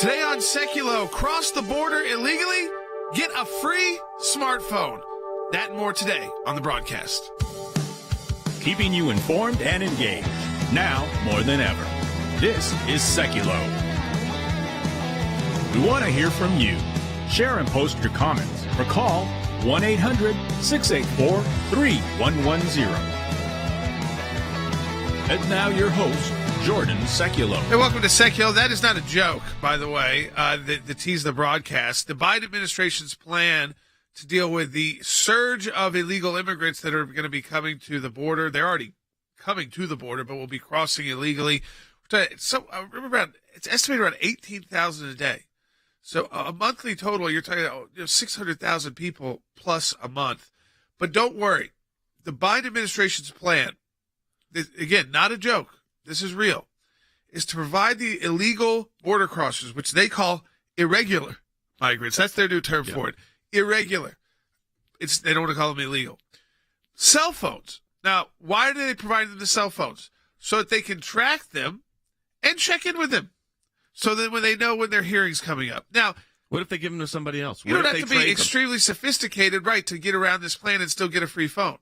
Today on Sekulow, cross the border illegally, get a free smartphone. That and more today on the broadcast. Keeping you informed and engaged, now more than ever. This is Sekulow. We want to hear from you. Share and post your comments or call 1-800-684-3110. And now your host, Jordan Sekulow. Hey, welcome to Sekulow. That is not a joke, by the way, the tease the broadcast. The Biden administration's plan to deal with the surge of illegal immigrants that are going to be coming to the border. They're already coming to the border, but will be crossing illegally. So remember, it's estimated around 18,000 a day. So a monthly total, you're talking about 600,000 people plus a month. But don't worry. The Biden administration's plan, again, not a joke, this is real, is to provide the illegal border crossers, which they call irregular migrants. That's their new term for it. Irregular. They don't want to call them illegal. Cell phones. Now, why do they provide them the cell phones? So that they can track them and check in with them. So that when they know when their hearing's coming up. Now, what if they give them to somebody else? You don't have to be extremely sophisticated, right, to get around this plan and still get a free phone.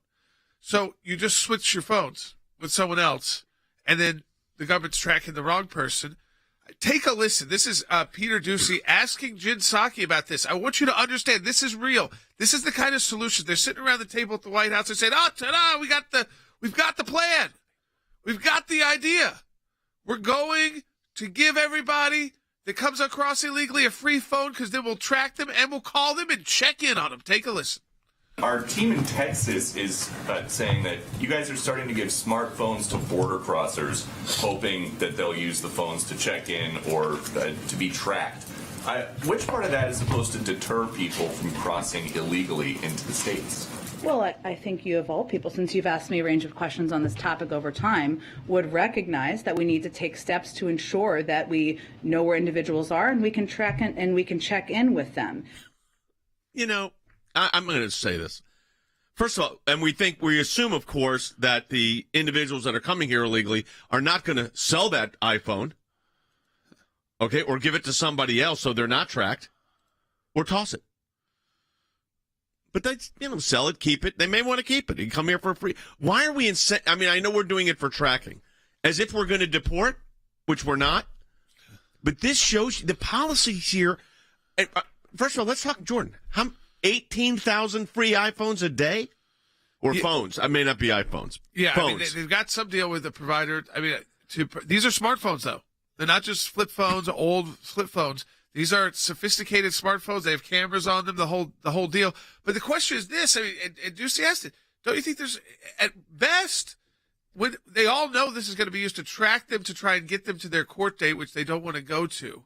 So you just switch your phones with someone else, and then the government's tracking the wrong person. Take a listen. This is Peter Ducey asking Jen Psaki about this. I want you to understand this is real. This is the kind of solution. They're sitting around the table at the White House and saying, "Oh, ta-da! We've got the plan. We've got the idea. We're going to give everybody that comes across illegally a free phone because then we'll track them and we'll call them and check in on them." Take a listen. Our team in Texas is saying that you guys are starting to give smartphones to border crossers, hoping that they'll use the phones to check in or to be tracked. Which part of that is supposed to deter people from crossing illegally into the States? Well, I think you, of all people, since you've asked me a range of questions on this topic over time, would recognize that we need to take steps to ensure that we know where individuals are and we can track and we can check in with them. You know, I'm going to say this. First of all, and we assume, of course, that the individuals that are coming here illegally are not going to sell that iPhone, okay, or give it to somebody else so they're not tracked, or toss it. But they, sell it, keep it. They may want to keep it. You come here for free. Why are we I mean, I know we're doing it for tracking, as if we're going to deport, which we're not. But this shows you the policies here. First of all, let's talk, Jordan. 18,000 free iPhones a day? Or phones? I may not be iPhones. Yeah, phones. I mean, they've got some deal with the provider. I mean, these are smartphones, though. They're not just flip phones, old flip phones. These are sophisticated smartphones. They have cameras on them, the whole deal. But the question is this. I mean, and Ducey asked it. Don't you think there's, at best, when they all know this is going to be used to track them to try and get them to their court date, which they don't want to go to,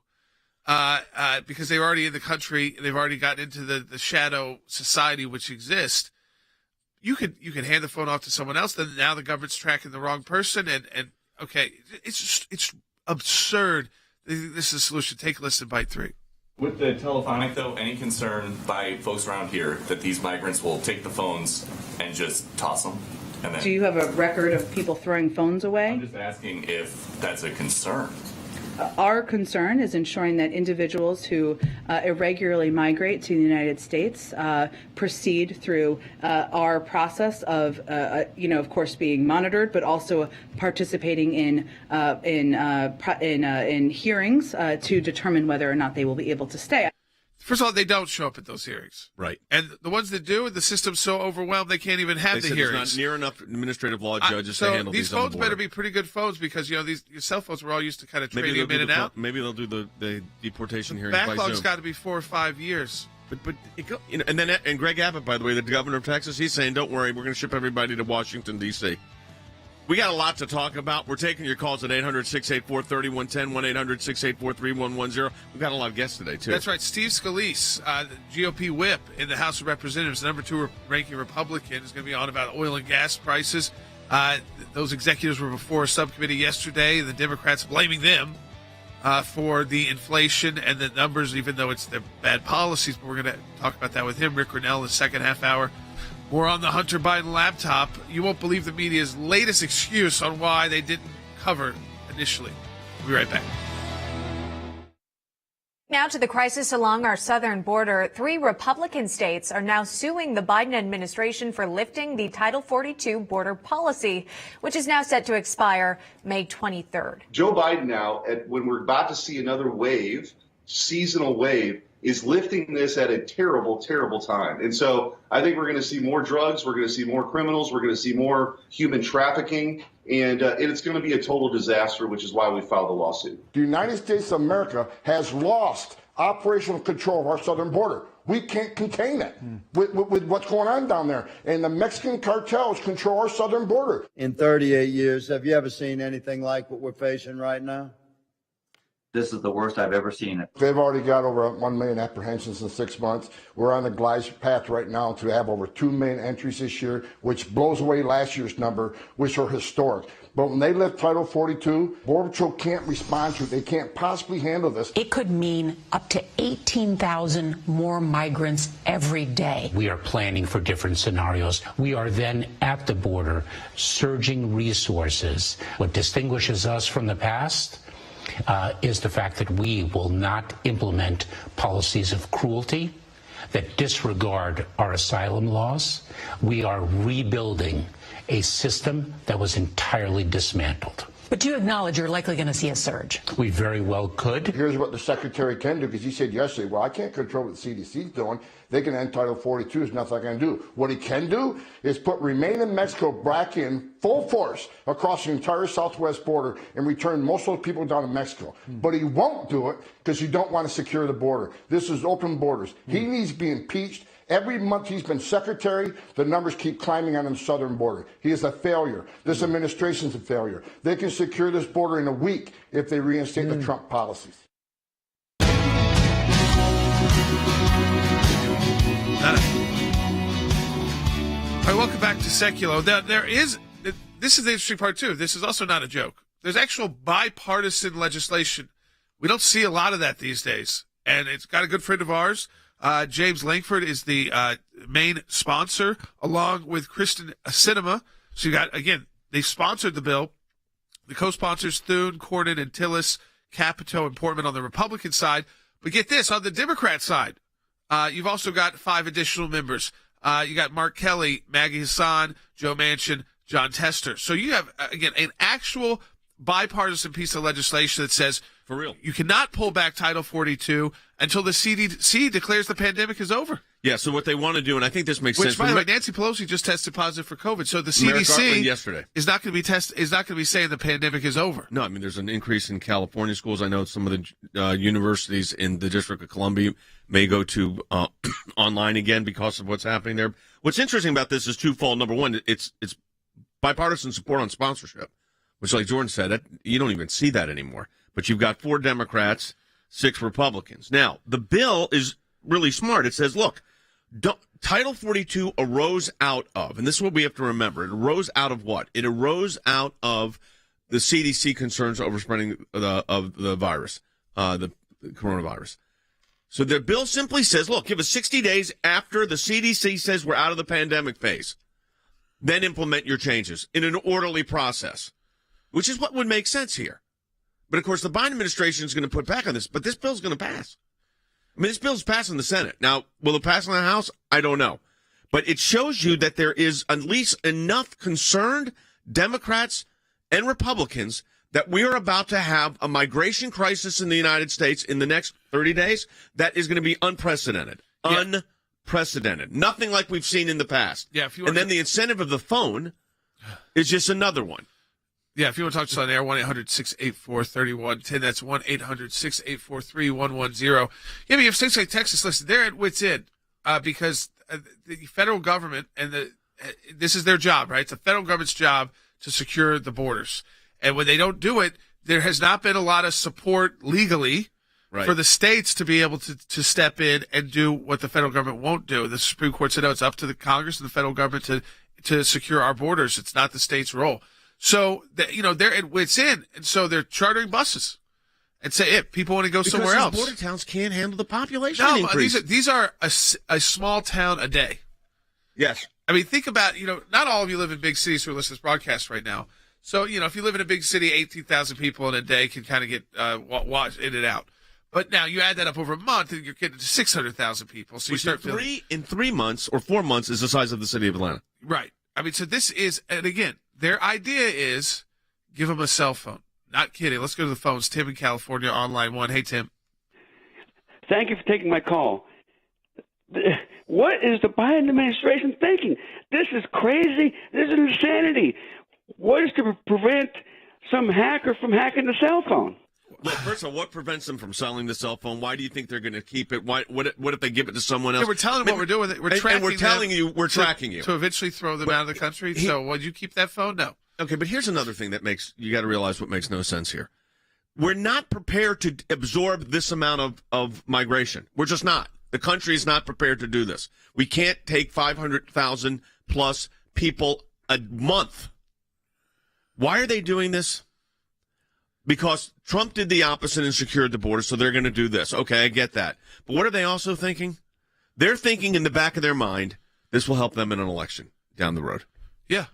because they're already in the country, they've already gotten into the shadow society which exists. You could hand the phone off to someone else. Then now the government's tracking the wrong person, and okay, it's absurd. This is a solution. Take a listen, bite 3. With the telephonic, though, any concern by folks around here that these migrants will take the phones and just toss them? And then, do you have a record of people throwing phones away? I'm just asking if that's a concern. Our concern is ensuring that individuals who irregularly migrate to the United States proceed through our process of, of course, being monitored, but also participating in hearings to determine whether or not they will be able to stay. First of all, they don't show up at those hearings. Right. And the ones that do, the system's so overwhelmed they can't even have the hearings. There's not near enough administrative law judges to handle these. So these phones better be pretty good phones because, these your cell phones were all used to kind of trading them in and out. Maybe they'll do the deportation hearings by Zoom. Backlog's got to be 4 or 5 years. But and Greg Abbott, by the way, the governor of Texas, he's saying, don't worry, we're going to ship everybody to Washington, D.C. We got a lot to talk about. We're taking your calls at 800-684-3110, 1-800-684-3110. We've got a lot of guests today, too. That's right. Steve Scalise, the GOP whip in the House of Representatives, the number 2 ranking Republican, is going to be on about oil and gas prices. Those executives were before a subcommittee yesterday. The Democrats blaming them for the inflation and the numbers, even though it's their bad policies. But we're going to talk about that with him. Rick Grenell, the second half hour. More on the Hunter Biden laptop. You won't believe the media's latest excuse on why they didn't cover initially. We'll be right back. Now to the crisis along our southern border. 3 Republican states are now suing the Biden administration for lifting the Title 42 border policy, which is now set to expire May 23rd. Joe Biden now, when we're about to see another wave, seasonal wave, is lifting this at a terrible, terrible time. And so I think we're going to see more drugs, we're going to see more criminals, we're going to see more human trafficking, and it's going to be a total disaster, which is why we filed the lawsuit. The United States of America has lost operational control of our southern border. We can't contain it with what's going on down there. And the Mexican cartels control our southern border. In 38 years, have you ever seen anything like what we're facing right now? This is the worst I've ever seen it. They've already got over 1 million apprehensions in 6 months. We're on the glide path right now to have over 2 million entries this year, which blows away last year's number, which are historic. But when they lift Title 42, Border Patrol can't respond to it. They can't possibly handle this. It could mean up to 18,000 more migrants every day. We are planning for different scenarios. We are then at the border surging resources. What distinguishes us from the past is the fact that we will not implement policies of cruelty that disregard our asylum laws. We are rebuilding a system that was entirely dismantled. But you acknowledge you're likely going to see a surge. We very well could. Here's what the secretary can do, because he said yesterday, well, I can't control what the CDC's doing. They can end Title 42. There's nothing I can do. What he can do is put Remain in Mexico back in full force across the entire southwest border and return most of those people down to Mexico. But he won't do it because you don't want to secure the border. This is open borders. He needs to be impeached. Every month he's been secretary, the numbers keep climbing on the southern border. He is a failure. This administration's a failure. They can secure this border in a week if they reinstate the Trump policies. All right, welcome back to Sekulow. Now, this is the interesting part, too. This is also not a joke. There's actual bipartisan legislation. We don't see a lot of that these days. And it's got a good friend of ours. James Langford is the main sponsor, along with Kristen Sinema. So you got, again, they sponsored the bill. The co-sponsors, Thune, Cornyn, and Tillis, Capito, and Portman on the Republican side. But get this, on the Democrat side, you've also got 5 additional members. You got Mark Kelly, Maggie Hassan, Joe Manchin, John Tester. So you have, again, an actual bipartisan piece of legislation that says, for real, you cannot pull back Title 42 until the CDC declares the pandemic is over. Yeah, so what they want to do, and I think this makes sense. Which, by the way, Nancy Pelosi just tested positive for COVID, so the CDC yesterday is not going to be saying the pandemic is over. No, I mean there's an increase in California schools. I know some of the universities in the District of Columbia may go to online again because of what's happening there. What's interesting about this is twofold. Number one, it's bipartisan support on sponsorship, which, like Jordan said, you don't even see that anymore. But you've got 4 Democrats, 6 Republicans. Now, the bill is really smart. It says, look, Title 42 arose out of, and this is what we have to remember, it arose out of what? It arose out of the CDC concerns over spreading of the virus, the coronavirus. So the bill simply says, look, give us 60 days after the CDC says we're out of the pandemic phase. Then implement your changes in an orderly process, which is what would make sense here. But, of course, the Biden administration is going to put back on this, but this bill's going to pass. I mean, this bill's passed in the Senate. Now, will it pass in the House? I don't know. But it shows you that there is at least enough concerned Democrats and Republicans that we are about to have a migration crisis in the United States in the next 30 days that is going to be unprecedented. Yeah. Unprecedented. Nothing like we've seen in the past. Yeah, and then the incentive of the phone is just another one. Yeah, if you want to talk to us on air, 1-800-684-3110. That's 1-800-684-3110. Yeah, but you have states like Texas, listen, they're at wit's end because the federal government, and this is their job, right? It's the federal government's job to secure the borders. And when they don't do it, there has not been a lot of support legally for the states to be able to step in and do what the federal government won't do. The Supreme Court said, no, it's up to the Congress and the federal government to secure our borders. It's not the state's role. So, they're at wit's end, and so they're chartering buses and say, if people want to go somewhere else. Because border towns can't handle the population increase. These are a small town a day. Yes. I mean, think about, not all of you live in big cities who are listening to this broadcast right now. So, if you live in a big city, 18,000 people in a day can kind of get watched in and out. But now you add that up over a month, and you're getting to 600,000 people. So you start feeling in 3 months or 4 months is the size of the city of Atlanta. right. I mean, so this is, and again, their idea is give them a cell phone. Not kidding. Let's go to the phones. Tim in California on line 1. Hey, Tim. Thank you for taking my call. What is the Biden administration thinking? This is crazy. This is insanity. What is to prevent some hacker from hacking the cell phone? Well, first of all, what prevents them from selling the cell phone? Why do you think they're going to keep it? What if they give it to someone else? Yeah, we're telling them what we're doing. We're tracking and we're telling them you we're tracking you to eventually throw them out of the country. So would you keep that phone? No. Okay, but here's another thing that you got to realize what makes no sense here. We're not prepared to absorb this amount of migration. We're just not. The country is not prepared to do this. We can't take 500,000 plus people a month. Why are they doing this? Because Trump did the opposite and secured the border, so they're going to do this. Okay, I get that. But what are they also thinking? They're thinking in the back of their mind, this will help them in an election down the road. Yeah.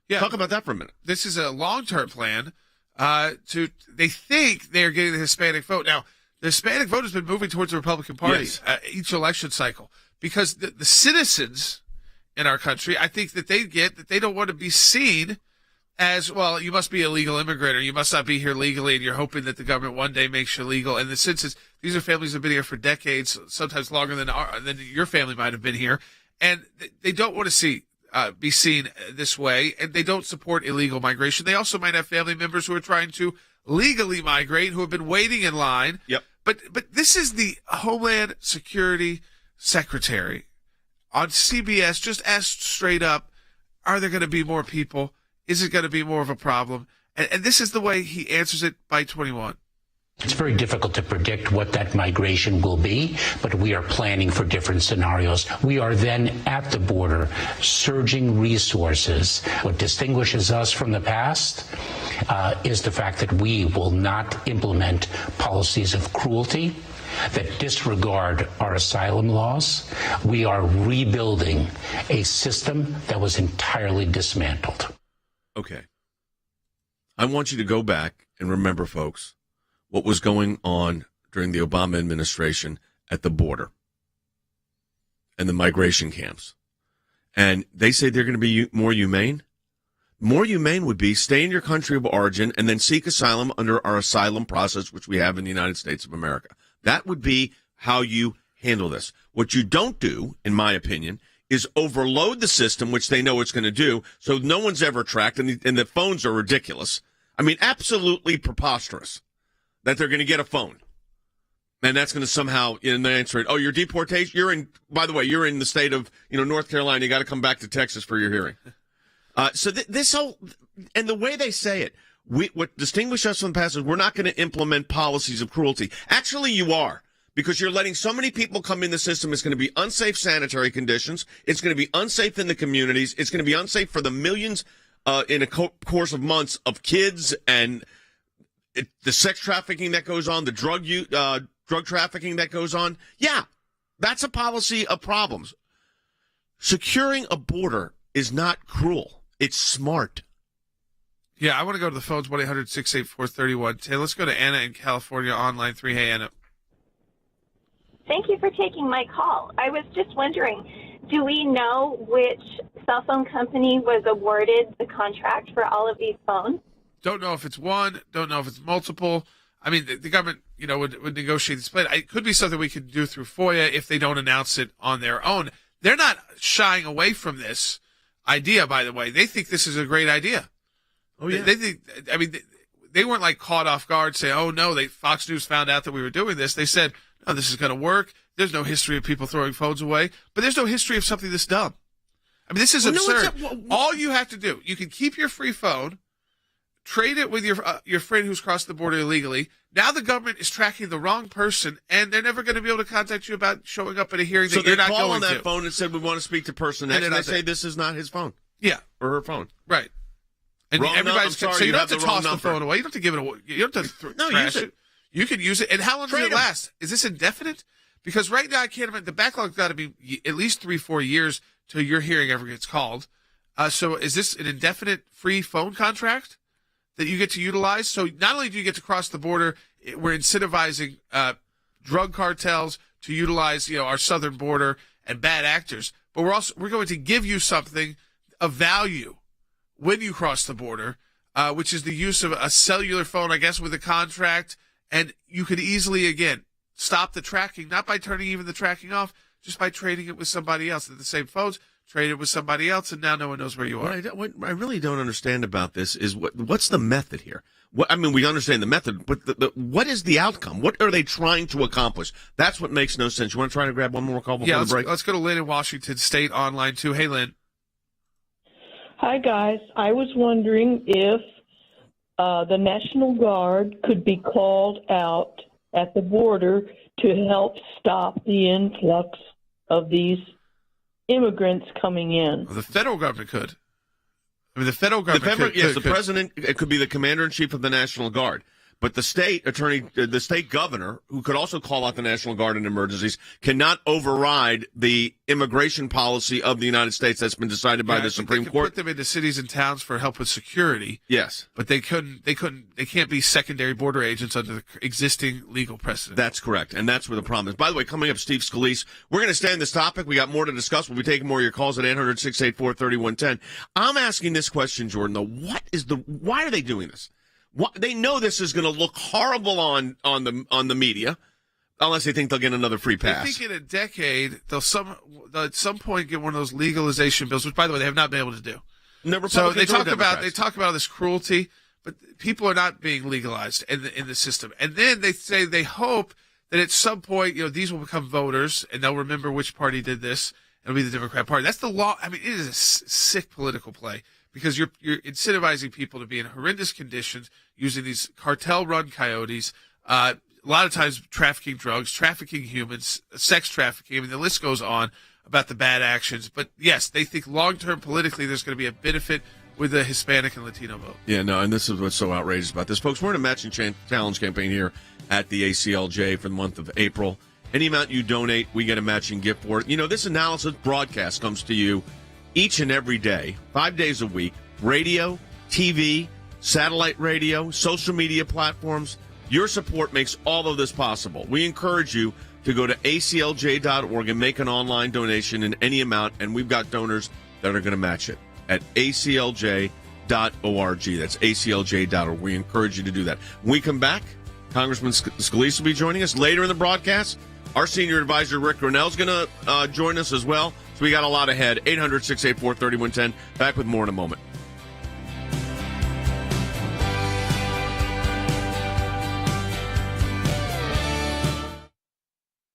Yeah. Talk about that for a minute. This is a long-term plan. They think they're getting the Hispanic vote. Now, the Hispanic vote has been moving towards the Republican Party each election cycle because the citizens in our country, I think that they get that they don't want to be seen as, well, you must be a legal immigrant or you must not be here legally and you're hoping that the government one day makes you legal. And the sense is these are families that have been here for decades, sometimes longer than your family might have been here. And they don't want to be seen this way, and they don't support illegal migration. They also might have family members who are trying to legally migrate, who have been waiting in line. Yep. But this is the Homeland Security Secretary on CBS just asked straight up, are there going to be more people? Is it going to be more of a problem? And this is the way he answers it by 21. It's very difficult to predict what that migration will be, but we are planning for different scenarios. We are then at the border surging resources. What distinguishes us from the past is the fact that we will not implement policies of cruelty that disregard our asylum laws. We are rebuilding a system that was entirely dismantled. Okay. I want you to go back and remember, folks, what was going on during the Obama administration at the border and the migration camps. And they say they're going to be more humane. More humane would be stay in your country of origin and then seek asylum under our asylum process, which we have in the United States of America. That would be how you handle this. What you don't do, in my opinion, is overload the system, which they know it's going to do, so no one's ever tracked, and the phones are ridiculous. I mean, absolutely preposterous that they're going to get a phone. And that's going to somehow answer it. Oh, your deportation, by the way, you're in the state of, North Carolina. You got to come back to Texas for your hearing. So this whole, and the way they say it, what distinguishes us from the past is we're not going to implement policies of cruelty. Actually, you are. Because you're letting so many people come in the system. It's going to be unsafe sanitary conditions. It's going to be unsafe in the communities. It's going to be unsafe for the millions in a course of months of kids and the sex trafficking that goes on, the drug trafficking that goes on. Yeah, that's a policy of problems. Securing a border is not cruel. It's smart. Yeah, I want to go to the phones, 1-800-684-3110. Let's go to Anna in California on line 3. Hey, Anna. Thank you for taking my call. I was just wondering, do we know which cell phone company was awarded the contract for all of these phones? Don't know if it's one. Don't know if it's multiple. I mean, the government, would negotiate this plan. It could be something we could do through FOIA if they don't announce it on their own. They're not shying away from this idea, by the way. They think this is a great idea. Oh, yeah. They think, they weren't like caught off guard saying, oh, no, Fox News found out that we were doing this. They said, no, this is going to work. There's no history of people throwing phones away, but there's no history of something this dumb. I mean, this is absurd. All you have to do, you can keep your free phone, trade it with your friend who's crossed the border illegally. Now the government is tracking the wrong person, and they're never going to be able to contact you about showing up at a hearing that you're not going to. So they call on that phone and said, we want to speak to person X, and they say this is not his phone. Yeah. Or her phone. Right. And everybody's sorry, so you don't have have to toss the phone away. You don't have to give it away. You don't have to trash it. You can use it. And how long does it last? Is this indefinite? Because right now I can't imagine. The backlog's got to be at least 3-4 years till your hearing ever gets called. So is this an indefinite free phone contract that you get to utilize? So not only do you get to cross the border, we're incentivizing drug cartels, to utilize, our southern border and bad actors. But we're going to give you something of value when you cross the border, which is the use of a cellular phone, I guess, with a contract. And you could easily, again, stop the tracking, not by turning even the tracking off, just by trading it with somebody else. They're the same phones, trade it with somebody else, and now no one knows where you are. What I really don't understand about this is what's the method here? We understand the method, but what is the outcome? What are they trying to accomplish? That's what makes no sense. You want to try to grab one more call before the break? Let's go to Lynn in Washington State on line 2. Hey, Lynn. Hi, guys. I was wondering if the National Guard could be called out at the border to help stop the influx of these immigrants coming in. Well, the federal government could. The federal government could. Yes, the president, it could be the commander-in-chief of the National Guard. But the state governor, who could also call out the National Guard in emergencies, cannot override the immigration policy of the United States that's been decided by the Supreme Court. Put them into cities and towns for help with security. Yes, but they can't be secondary border agents under the existing legal precedent. That's correct, and that's where the problem is. By the way, coming up, Steve Scalise. We're going to stay on this topic. We got more to discuss. We'll be taking more of your calls at 800-684-3110. I'm asking this question, Jordan. Though, why are they doing this? They know this is going to look horrible on the media, unless they think they'll get another free pass. I think in a decade they'll at some point get one of those legalization bills, which, by the way, they have not been able to do. So they talk about this cruelty, but people are not being legalized in the system. And then they say they hope that at some point, these will become voters and they'll remember which party did this. It'll be the Democrat Party. That's the law. I mean, it is a sick political play, because you're incentivizing people to be in horrendous conditions using these cartel-run coyotes, a lot of times trafficking drugs, trafficking humans, sex trafficking. I mean, the list goes on about the bad actions. But, yes, they think long-term politically there's going to be a benefit with the Hispanic and Latino vote. Yeah, no, and this is what's so outrageous about this. Folks, we're in a matching challenge campaign here at the ACLJ for the month of April. Any amount you donate, we get a matching gift for it. This analysis broadcast comes to you each and every day, 5 days a week, radio, TV, satellite radio, social media platforms. Your support makes all of this possible. We encourage you to go to aclj.org and make an online donation in any amount, and we've got donors that are going to match it at aclj.org. That's aclj.org. We encourage you to do that. When we come back, Congressman Scalise will be joining us later in the broadcast. Our senior advisor, Rick Grenell, is going to join us as well. So we got a lot ahead. 800-684-3110. Back with more in a moment.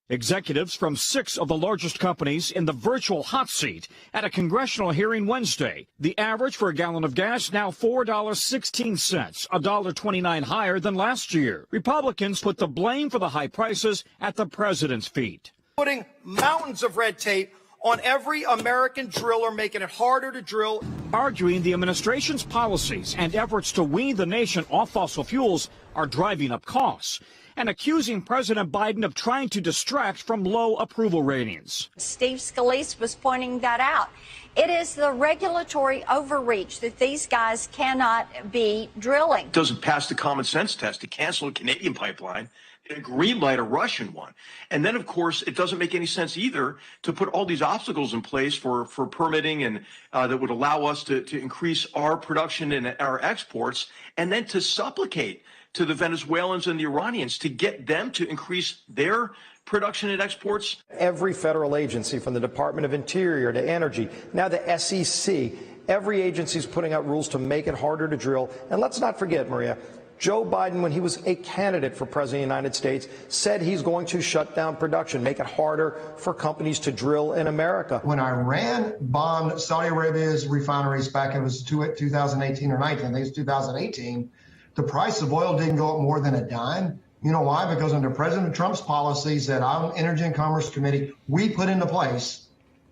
Executives from 6 of the largest companies in the virtual hot seat at a congressional hearing Wednesday. The average for a gallon of gas now $4.16, $1.29 higher than last year. Republicans put the blame for the high prices at the president's feet. Putting mountains of red tape on every American driller, making it harder to drill. Arguing the administration's policies and efforts to wean the nation off fossil fuels are driving up costs, and accusing President Biden of trying to distract from low approval ratings. Steve Scalise was pointing that out. It is the regulatory overreach that these guys cannot be drilling. It doesn't pass the common sense test to cancel a Canadian pipeline and green light a Russian one. And then, of course, it doesn't make any sense either to put all these obstacles in place for permitting and that would allow us to increase our production and our exports, and then to supplicate to the Venezuelans and the Iranians to get them to increase their production and exports. Every federal agency, from the Department of Interior to Energy, now the SEC, every agency is putting out rules to make it harder to drill. And let's not forget, Maria, Joe Biden, when he was a candidate for president of the United States, said he's going to shut down production, make it harder for companies to drill in America. When Iran bombed Saudi Arabia's refineries back, it was 2018 or 19, I think it's 2018, the price of oil didn't go up more than a dime. You know why? Because under President Trump's policies that our Energy and Commerce Committee, we put into place,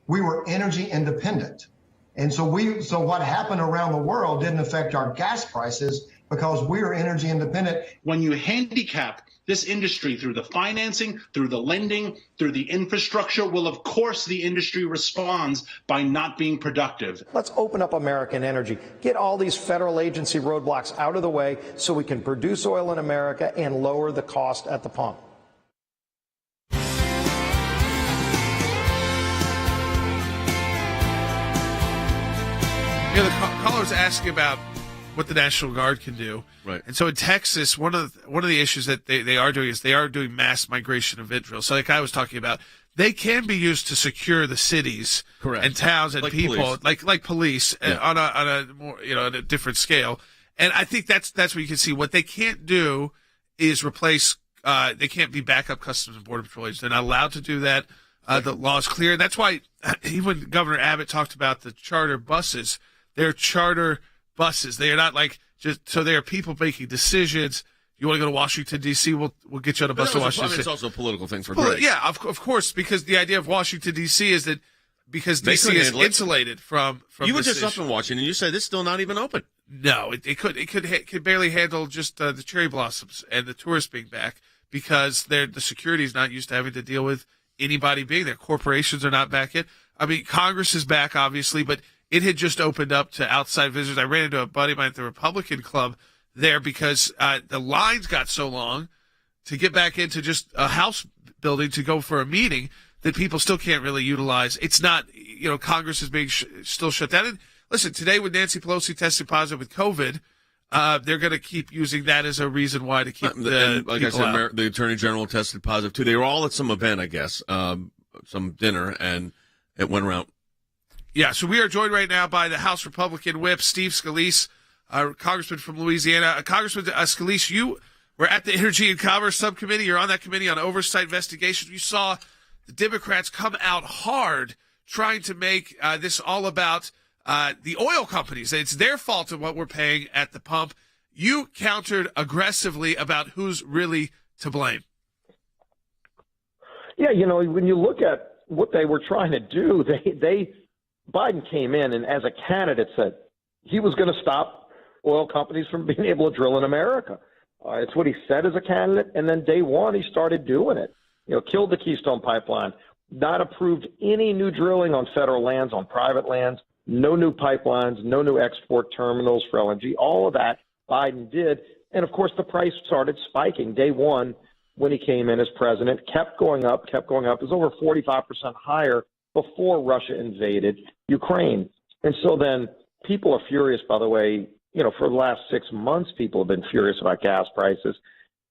we were energy independent. And so what happened around the world didn't affect our gas prices because we are energy independent. When you handicap this industry through the financing, through the lending, through the infrastructure, well, of course, the industry responds by not being productive. Let's open up American energy, get all these federal agency roadblocks out of the way so we can produce oil in America and lower the cost at the pump. You know, the caller's asking about what the National Guard can do. Right. And so in Texas, one of the issues that they are doing is they are doing mass migration of Israel. So like I was talking about, they can be used to secure the cities Correct. and towns and Like people, police. like police on a more, on a different scale. And I think that's what you can see. What they can't do is replace. They can't be backup Customs and Border Patrol agents. They're not allowed to do that. The law is clear. That's why even Governor Abbott talked about the charter buses. They're charter buses. They are not like just so. They are people making decisions. You want to go to Washington D.C.? We'll get you on a bus to Washington. It's also a political thing for Greg. Yeah, of course, because the idea of Washington D.C. is that because D.C. is insulated from. You were this just up issue. in Washington, and you said it's still not even open. No, it could barely handle just the cherry blossoms and the tourists being back because the security is not used to having to deal with anybody being there. Corporations are not back yet. I mean, Congress is back, obviously, but it had just opened up to outside visitors. I ran into a buddy of mine at the Republican Club there because the lines got so long to get back into just a House building to go for a meeting that people still can't really utilize. It's not, Congress is being still shut down. And listen, today when Nancy Pelosi tested positive with COVID, they're going to keep using that as a reason why to keep the like I people said, out. the Attorney General tested positive too. They were all at some event, I guess, some dinner, and it went around. Yeah, so we are joined right now by the House Republican Whip, Steve Scalise, Congressman from Louisiana. Congressman Scalise, you were at the Energy and Commerce Subcommittee. You're on that committee on oversight investigations. You saw the Democrats come out hard trying to make this all about the oil companies. It's their fault of what we're paying at the pump. You countered aggressively about who's really to blame. Yeah, when you look at what they were trying to do, Biden came in and as a candidate said he was going to stop oil companies from being able to drill in America. It's what he said as a candidate, and then day one he started doing it. Killed the Keystone Pipeline, not approved any new drilling on federal lands, on private lands, no new pipelines, no new export terminals for LNG. All of that Biden did, and of course the price started spiking day one when he came in as president. Kept going up. It was over 45% higher before Russia invaded Ukraine. And so then people are furious, by the way, for the last 6 months, people have been furious about gas prices.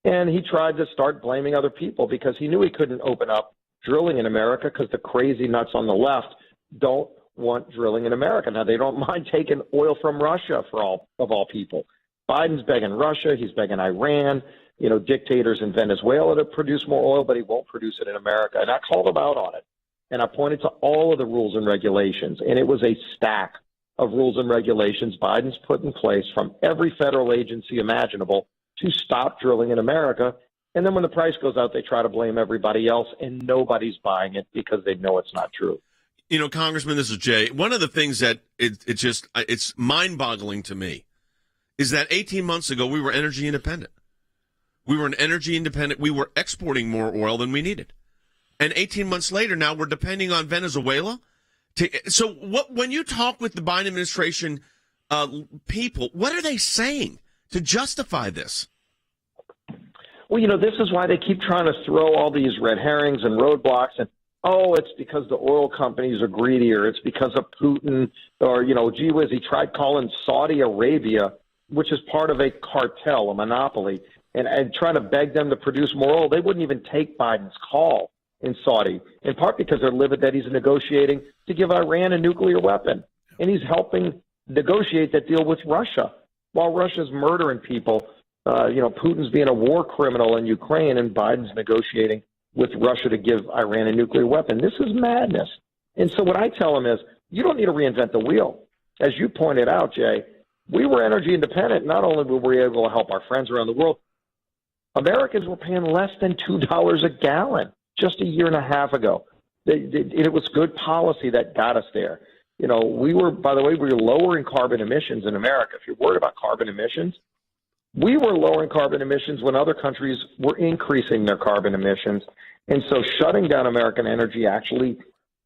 And he tried to start blaming other people because he knew he couldn't open up drilling in America because the crazy nuts on the left don't want drilling in America. Now, they don't mind taking oil from Russia of all people. Biden's begging Russia. He's begging Iran, dictators in Venezuela to produce more oil, but he won't produce it in America. And I called him out on it. And I pointed to all of the rules and regulations, and it was a stack of rules and regulations Biden's put in place from every federal agency imaginable to stop drilling in America. And then when the price goes out, they try to blame everybody else, and nobody's buying it because they know it's not true. Congressman, this is Jay. One of the things that it's mind-boggling to me is that 18 months ago we were energy independent. We were exporting more oil than we needed. And 18 months later, now we're depending on Venezuela. When you talk with the Biden administration people, what are they saying to justify this? Well, this is why they keep trying to throw all these red herrings and roadblocks. And, it's because the oil companies are greedier. It's because of Putin. Or, gee whiz, he tried calling Saudi Arabia, which is part of a cartel, a monopoly, and trying to beg them to produce more oil. They wouldn't even take Biden's call in Saudi, in part because they're livid that he's negotiating to give Iran a nuclear weapon. And he's helping negotiate that deal with Russia while Russia's murdering people. Putin's being a war criminal in Ukraine, and Biden's negotiating with Russia to give Iran a nuclear weapon. This is madness. And so what I tell him is, you don't need to reinvent the wheel. As you pointed out, Jay, we were energy independent. Not only were we able to help our friends around the world, Americans were paying less than $2 a gallon just a year and a half ago. It was good policy that got us there. We were lowering carbon emissions in America. If you're worried about carbon emissions, we were lowering carbon emissions when other countries were increasing their carbon emissions. And so shutting down American energy actually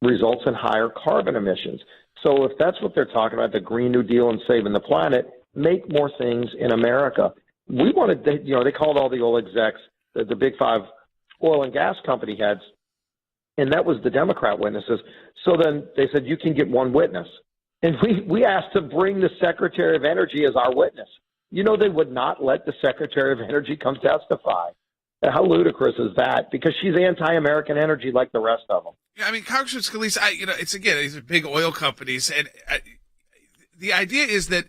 results in higher carbon emissions. So if that's what they're talking about, the Green New Deal and saving the planet, make more things in America. We wanted, they called all the oil execs, the big five oil and gas company heads, and that was the Democrat witnesses. So then they said, you can get one witness. And we asked to bring the Secretary of Energy as our witness. You know, they would not let the Secretary of Energy come testify. How ludicrous is that? Because she's anti-American energy like the rest of them. Yeah, I mean, Congressman Scalise, these are big oil companies, and the idea is that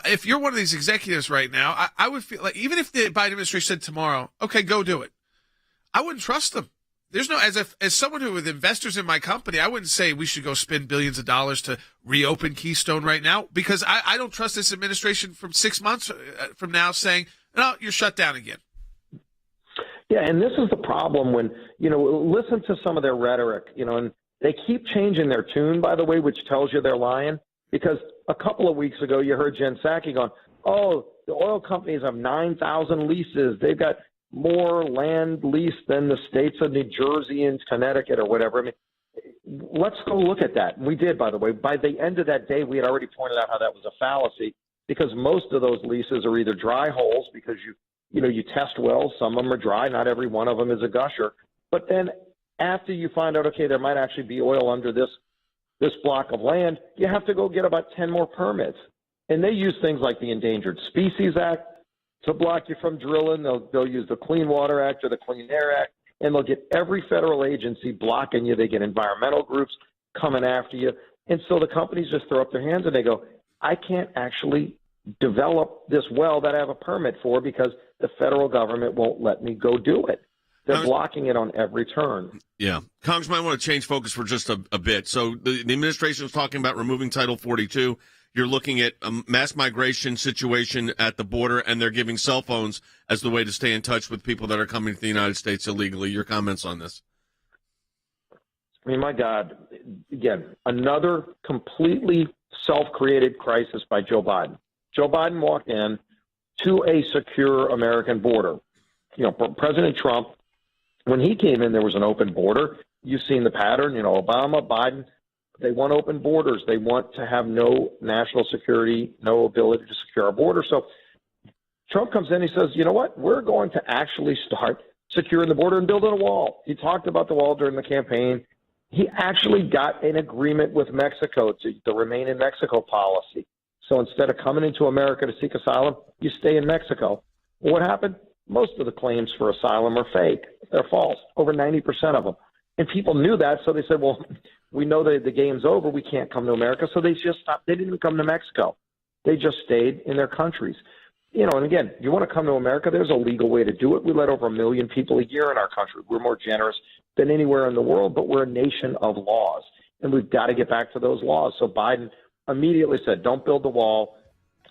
if you're one of these executives right now, I would feel like even if the Biden administration said tomorrow, okay, go do it, I wouldn't trust them. There's no, as someone who with investors in my company, I wouldn't say we should go spend billions of dollars to reopen Keystone right now, because I don't trust this administration from 6 months from now saying, no, you're shut down again. Yeah, and this is the problem when, listen to some of their rhetoric, and they keep changing their tune, by the way, which tells you they're lying, because a couple of weeks ago you heard Jen Psaki going, oh, the oil companies have 9,000 leases. They've got more land leased than the states of New Jersey and Connecticut or whatever. I mean, let's go look at that. We did, by the way. By the end of that day, we had already pointed out how that was a fallacy, because most of those leases are either dry holes because you test wells. Some of them are dry. Not every one of them is a gusher. But then after you find out, okay, there might actually be oil under this block of land, you have to go get about 10 more permits. And they use things like the Endangered Species Act to block you from drilling. They'll use the Clean Water Act or the Clean Air Act, and they'll get every federal agency blocking you. They get environmental groups coming after you. And so the companies just throw up their hands and they go, I can't actually develop this well that I have a permit for because the federal government won't let me go do it. They're blocking it on every turn. Yeah. Congressman, I want to change focus for just a bit. So the administration is talking about removing Title 42. You're looking at a mass migration situation at the border, and they're giving cell phones as the way to stay in touch with people that are coming to the United States illegally. Your comments on this? I mean, my God, again, another completely self-created crisis by Joe Biden. Joe Biden walked in to a secure American border. President Trump, when he came in, there was an open border. You've seen the pattern. Obama, Biden, they want open borders. They want to have no national security, no ability to secure our border. So Trump comes in, he says, you know what? We're going to actually start securing the border and building a wall. He talked about the wall during the campaign. He actually got an agreement with Mexico to the Remain in Mexico policy. So instead of coming into America to seek asylum, you stay in Mexico. Well, what happened? Most of the claims for asylum are fake. They're false, over 90% of them. And people knew that, so they said, well, we know that the game's over. We can't come to America. So they just stopped. They didn't even come to Mexico. They just stayed in their countries. And again, you want to come to America, there's a legal way to do it. We let over 1 million people a year in our country. We're more generous than anywhere in the world, but we're a nation of laws. And we've got to get back to those laws. So Biden immediately said, don't build the wall.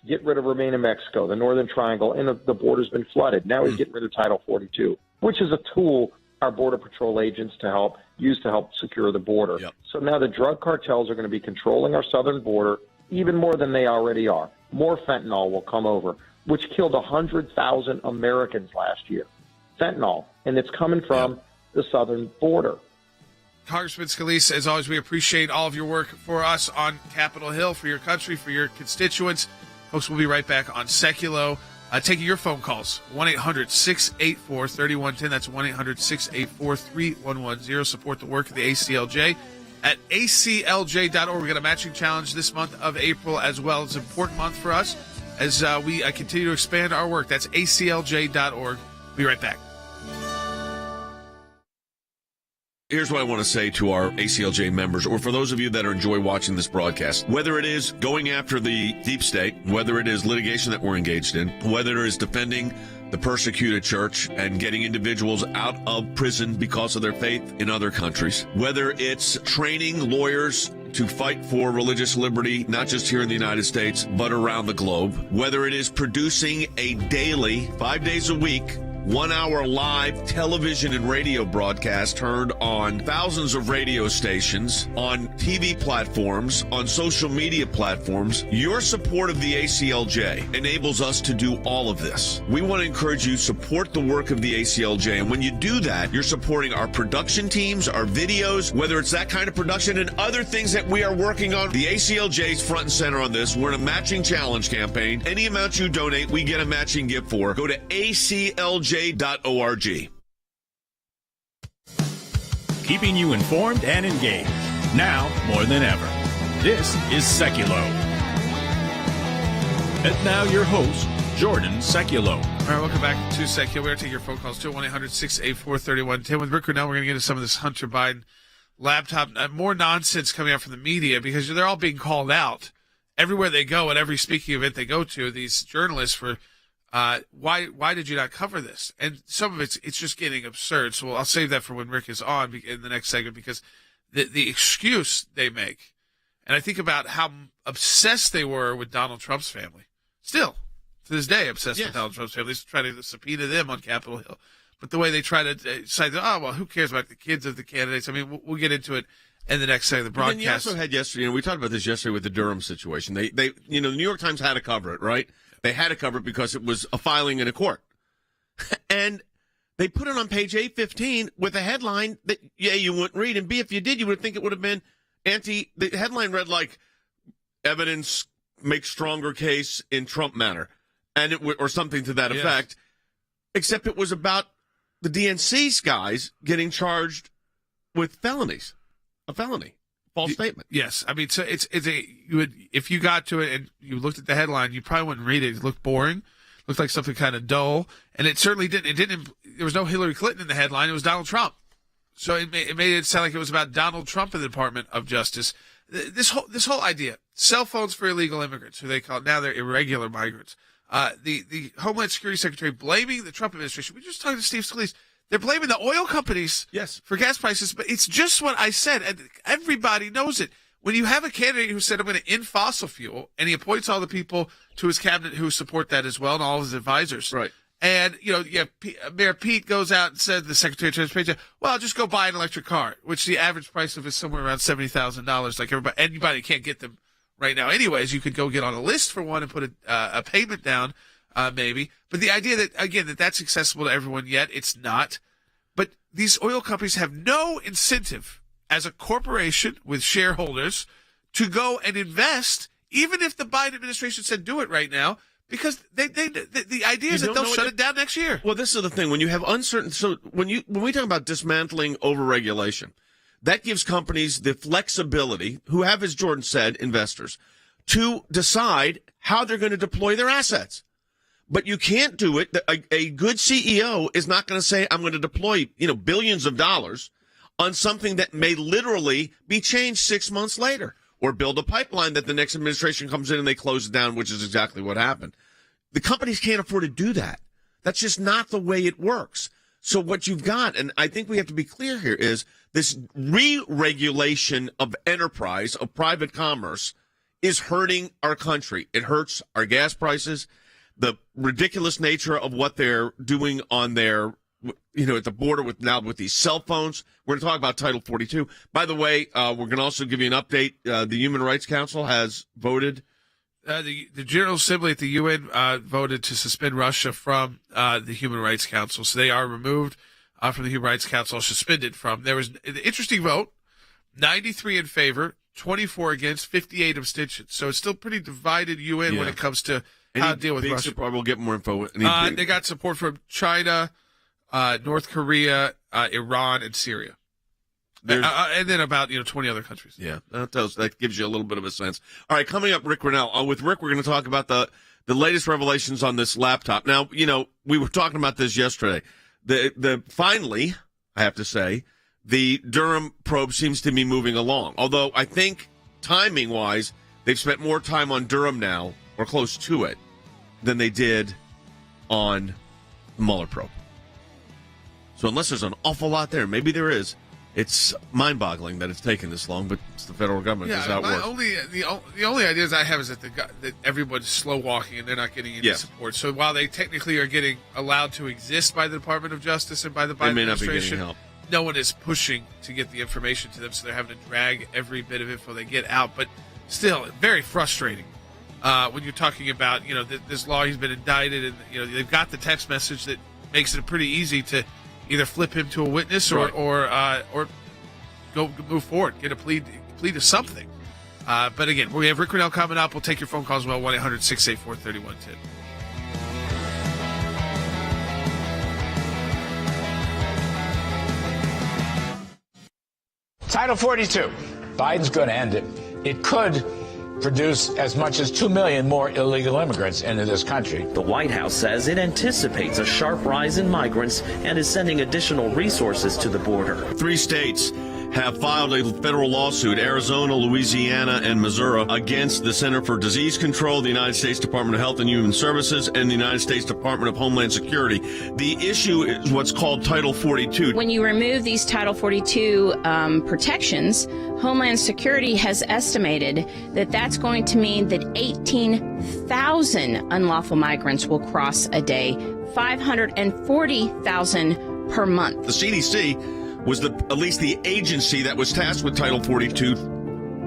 Get rid of Remain in Mexico, the Northern Triangle, and the border's been flooded. Now he's getting rid of Title 42, which is a tool our Border Patrol agents use to help secure the border. Yep. So now the drug cartels are going to be controlling our southern border even more than they already are. More fentanyl will come over, which killed 100,000 Americans last year. Fentanyl, and it's coming from the southern border. Congressman Scalise, as always, we appreciate all of your work for us on Capitol Hill, for your country, for your constituents. Folks, we'll be right back on Sekulow, taking your phone calls. 1-800-684-3110. That's 1-800-684-3110. Support the work of the ACLJ at aclj.org. We've got a matching challenge this month of April as well. It's an important month for us as we continue to expand our work. That's aclj.org. Be right back. Here's what I want to say to our ACLJ members, or for those of you that enjoy watching this broadcast. Whether it is going after the deep state, whether it is litigation that we're engaged in, whether it is defending the persecuted church and getting individuals out of prison because of their faith in other countries, whether it's training lawyers to fight for religious liberty, not just here in the United States, but around the globe, whether it is producing a daily, 5 days a week, 1 hour live television and radio broadcast heard on thousands of radio stations, on TV platforms, on social media platforms. Your support of the ACLJ enables us to do all of this. We want to encourage you to support the work of the ACLJ. And when you do that, you're supporting our production teams, our videos, whether it's that kind of production and other things that we are working on. The ACLJ is front and center on this. We're in a matching challenge campaign. Any amount you donate, we get a matching gift for. Go to ACLJ.org. Keeping you informed and engaged, now more than ever. This is Sekulow. And now your host, Jordan Sekulow. All right, welcome back to Sekulow. We're going to take your phone calls, 1-800-684-3110. With Rick Grenell, we're going to get into some of this Hunter Biden laptop. More nonsense coming out from the media because they're all being called out. Everywhere they go, at every speaking event they go to, these journalists for why did you not cover this? And some of it's just getting absurd. So I'll save that for when Rick is on in the next segment because the excuse they make, and I think about how obsessed they were with Donald Trump's family. Still, to this day, obsessed with Donald Trump's family. They try to subpoena them on Capitol Hill. But the way they try to cite, who cares about the kids of the candidates? I mean, we'll get into it in the next segment of the broadcast. And you also had yesterday, we talked about this yesterday with the Durham situation. They, the New York Times had to cover it, right? They had to cover it because it was a filing in a court. And they put it on page 815 with a headline that, A, you wouldn't read, and B, if you did, you would think it would have been the headline read like, evidence makes stronger case in Trump matter, and or something to that effect, except it was about the DNC's guys getting charged with felonies, a felony. False statement. Yes, I mean, so if you got to it and you looked at the headline, you probably wouldn't read it. It looked boring, looked like something kind of dull, and it certainly didn't. It didn't. There was no Hillary Clinton in the headline. It was Donald Trump. So it made it sound like it was about Donald Trump and the Department of Justice. This whole idea, cell phones for illegal immigrants, who they call now they're irregular migrants. The Homeland Security Secretary blaming the Trump administration. We were just talking to Steve Scalise. They're blaming the oil companies for gas prices, but it's just what I said, and everybody knows it. When you have a candidate who said, I'm going to end fossil fuel, and he appoints all the people to his cabinet who support that as well, and all of his advisors. Right. And, Mayor Pete goes out and said, the Secretary of Transportation, well, just go buy an electric car, which the average price of is somewhere around $70,000. Like anybody can't get them right now. Anyways, you could go get on a list for one and put a payment down. Maybe. But the idea that, again, that's accessible to everyone yet, it's not. But these oil companies have no incentive as a corporation with shareholders to go and invest, even if the Biden administration said do it right now, because the idea is that they'll shut it down next year. Well, this is the thing. When you have uncertain, so when we talk about dismantling overregulation, that gives companies the flexibility, who have, as Jordan said, investors, to decide how they're going to deploy their assets. But you can't do it. A good CEO is not going to say, I'm going to deploy, billions of dollars on something that may literally be changed 6 months later, or build a pipeline that the next administration comes in and they close it down, which is exactly what happened. The companies can't afford to do that. That's just not the way it works. So what you've got, and I think we have to be clear here, is this re-regulation of enterprise, of private commerce, is hurting our country. It hurts our gas prices. The ridiculous nature of what they're doing on their, at the border with these cell phones. We're going to talk about Title 42. By the way, we're going to also give you an update. The Human Rights Council has voted. The General Assembly at the UN voted to suspend Russia from the Human Rights Council. So they are removed from the Human Rights Council, suspended from. There was an interesting vote, 93 in favor, 24 against, 58 abstentions. So it's still pretty divided UN when it comes to how to deal with Russia. We'll get more info. They got support from China, North Korea, Iran, and Syria. And then about 20 other countries. Yeah, that gives you a little bit of a sense. All right, coming up, Rick Grenell. With Rick, we're going to talk about the latest revelations on this laptop. Now, we were talking about this yesterday. Finally, I have to say, the Durham probe seems to be moving along. Although I think timing-wise, they've spent more time on Durham now, or close to it, than they did on the Mueller probe. So unless there's an awful lot there, maybe there is, it's mind-boggling that it's taken this long, but it's the federal government. That's how it works. The only ideas I have is that everyone's slow-walking and they're not getting any support. So while they technically are getting allowed to exist by the Department of Justice and by the Biden administration, no one is pushing to get the information to them, so they're having to drag every bit of info they get out. But still, very frustrating. When you're talking about, this law, he's been indicted, and they've got the text message that makes it pretty easy to either flip him to a witness or go move forward, get a plea to something. But again, we have Rick Grenell coming up. We'll take your phone calls as well. 1-800-684-3110. Title 42. Biden's going to end it. it could produce as much as 2 million more illegal immigrants into this country. The White House says it anticipates a sharp rise in migrants and is sending additional resources to the border. 3 states have filed a federal lawsuit, Arizona, Louisiana, and Missouri, against the Center for Disease Control, the United States Department of Health and Human Services, and the United States Department of Homeland Security. The issue is what's called Title 42. When you remove these Title 42 protections, Homeland Security has estimated that that's going to mean that 18,000 unlawful migrants will cross a day, 540,000 per month. The CDC was at least the agency that was tasked with Title 42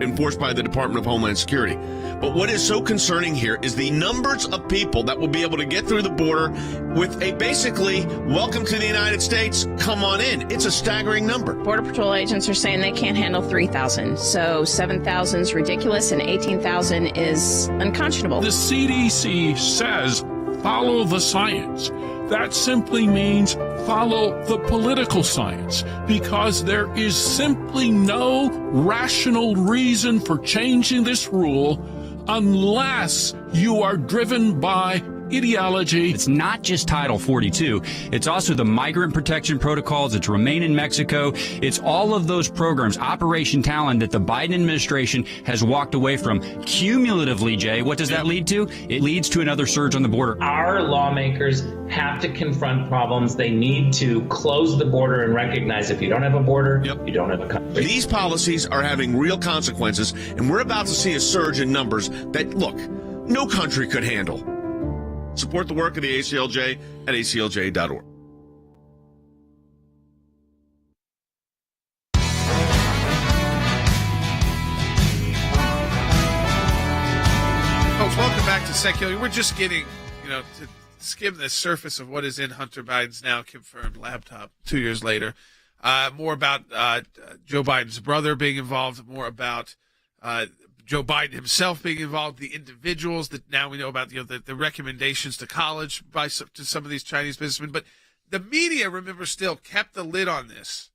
enforced by the Department of Homeland Security. But what is so concerning here is the numbers of people that will be able to get through the border with a basically, welcome to the United States, come on in. It's a staggering number. Border Patrol agents are saying they can't handle 3,000. So 7,000 is ridiculous and 18,000 is unconscionable. The CDC says follow the science. That simply means follow the political science, because there is simply no rational reason for changing this rule unless you are driven by ideology. It's not just Title 42. It's also the migrant protection protocols. It's Remain in Mexico. It's all of those programs, Operation Talon, that the Biden administration has walked away from. Cumulatively, Jay, what does that lead to? It leads to another surge on the border. Our lawmakers have to confront problems. They need to close the border and recognize if you don't have a border, you don't have a country. These policies are having real consequences, and we're about to see a surge in numbers that, look, no country could handle. Support the work of the ACLJ at aclj.org. Folks, welcome back to Sekulow. We're just getting, to skim the surface of what is in Hunter Biden's now confirmed laptop 2 years later. More about Joe Biden's brother being involved, more about Joe Biden himself being involved, the individuals that now we know about, the recommendations to college to some of these Chinese businessmen. But the media, remember, still kept the lid on this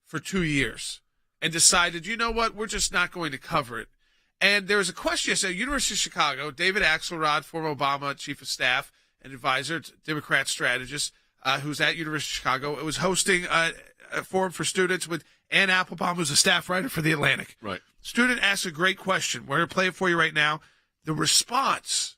for 2 years and decided, you know what, we're just not going to cover it. And there was a question yesterday at University of Chicago. David Axelrod, former Obama chief of staff and advisor, Democrat strategist, who's at University of Chicago, it was hosting a forum for students with Ann Applebaum, who's a staff writer for The Atlantic. Right. Student asked a great question. We're going to play it for you right now. The response